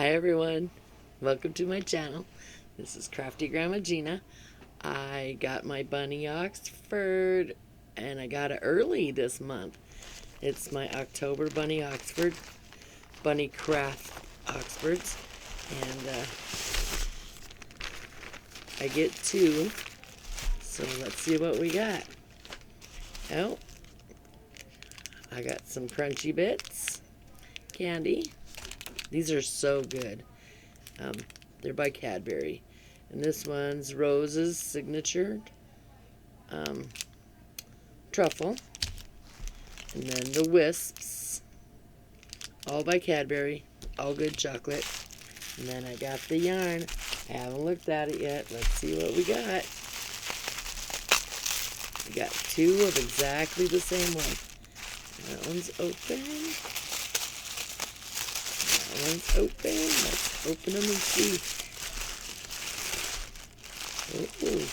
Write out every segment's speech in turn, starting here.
Hi everyone, welcome to my channel. This is Crafty Grandma Gina. I got my Bunny Oxford and I got it early this month. It's my October Bunny Oxford, Bunny Craft Oxfords, and I get two, so let's see what we got. Oh, I got some Crunchy Bits candy. These are so good. They're by Cadbury. And this one's Rose's Signature Truffle. And then the Wisps, all by Cadbury, all good chocolate. And then I got the yarn. I haven't looked at it yet. Let's see what we got. We got two of exactly the same one. That one's open. That one's open. Let's open them and see. Ooh.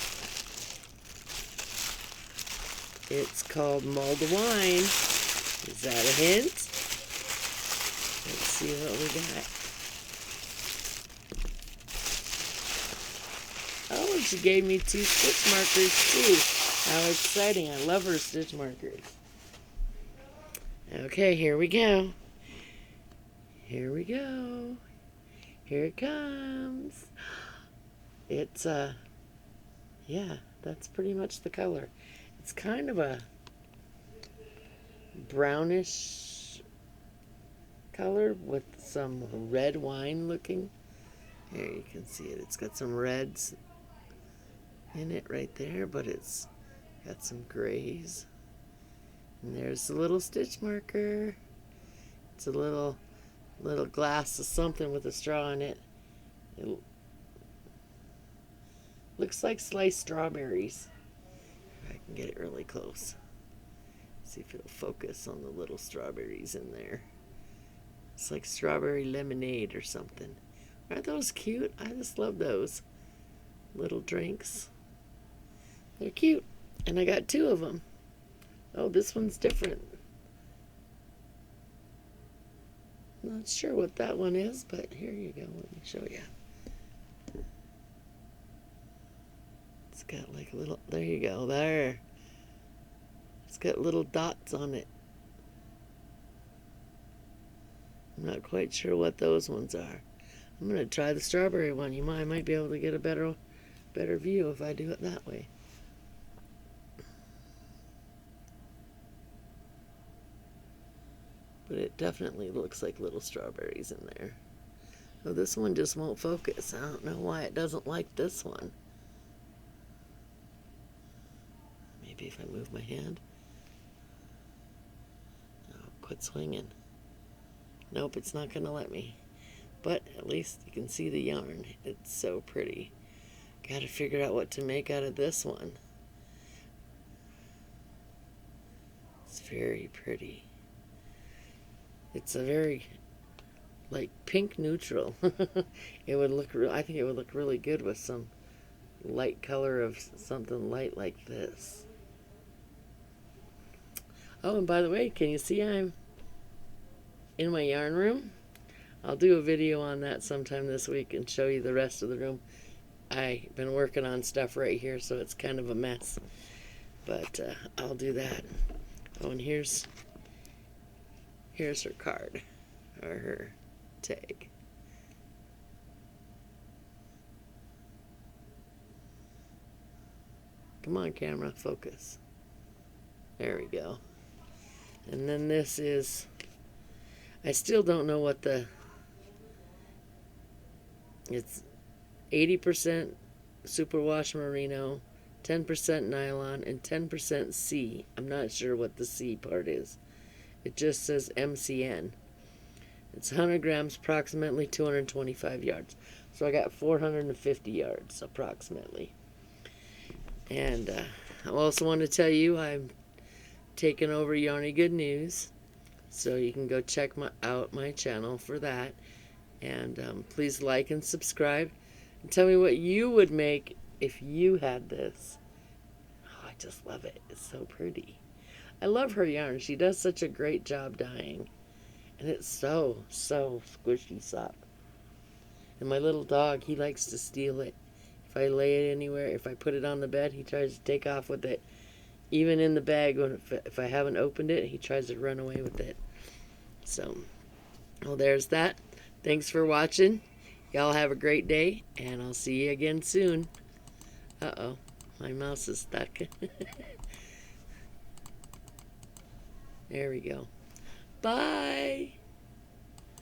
It's called Mulled Wine. Is that a hint? Let's see what we got. Oh, and she gave me two stitch markers too. How exciting. I love her stitch markers. Okay, here we go. Here we go. Here it comes. It's, yeah, that's pretty much the color. It's kind of a brownish color with some red wine looking. Here you can see it. It's got some reds in it right there, but it's got some grays. And there's the little stitch marker. It's a little glass of something with a straw in it. It looks like sliced strawberries. I can get it really close. See if it'll focus on the little strawberries in there. It's like strawberry lemonade or something. Aren't those cute? I just love those little drinks. They're cute. And I got two of them. Oh, this one's different. Not sure what that one is, but here you go. Let me show you. It's got like a little, there you go, there. It's got little dots on it. I'm not quite sure what those ones are. I'm going to try the strawberry one. I might be able to get a better view if I do it that way. But it definitely looks like little strawberries in there. Oh, this one just won't focus. I don't know why it doesn't like this one. Maybe if I move my hand. Oh, quit swinging. Nope, it's not going to let me. But at least you can see the yarn. It's so pretty. Got to figure out what to make out of this one. It's very pretty. It's a very, like, pink neutral. It would look, I think it would look really good with some light color of something light like this. Oh, and by the way, can you see I'm in my yarn room? I'll do a video on that sometime this week and show you the rest of the room. I've been working on stuff right here, so it's kind of a mess. But I'll do that. Oh, and here's her card, or her tag. Come on, camera, focus. There we go. And then this is, I still don't know what it's 80% superwash merino, 10% nylon, and 10% C. I'm not sure what the C part is. It just says MCN. It's 100 grams, approximately 225 yards. So I got 450 yards, approximately. And I also want to tell you I'm taking over Yarny Good News. So you can go check out my channel for that. And please like and subscribe. And tell me what you would make if you had this. Oh, I just love it. It's so pretty. I love her yarn. She does such a great job dyeing. And it's so squishy soft. And my little dog, he likes to steal it. If I lay it anywhere, if I put it on the bed, he tries to take off with it. Even in the bag, if I haven't opened it, he tries to run away with it. So, well, there's that. Thanks for watching. Y'all have a great day, and I'll see you again soon. Uh-oh, my mouse is stuck. There we go. Bye.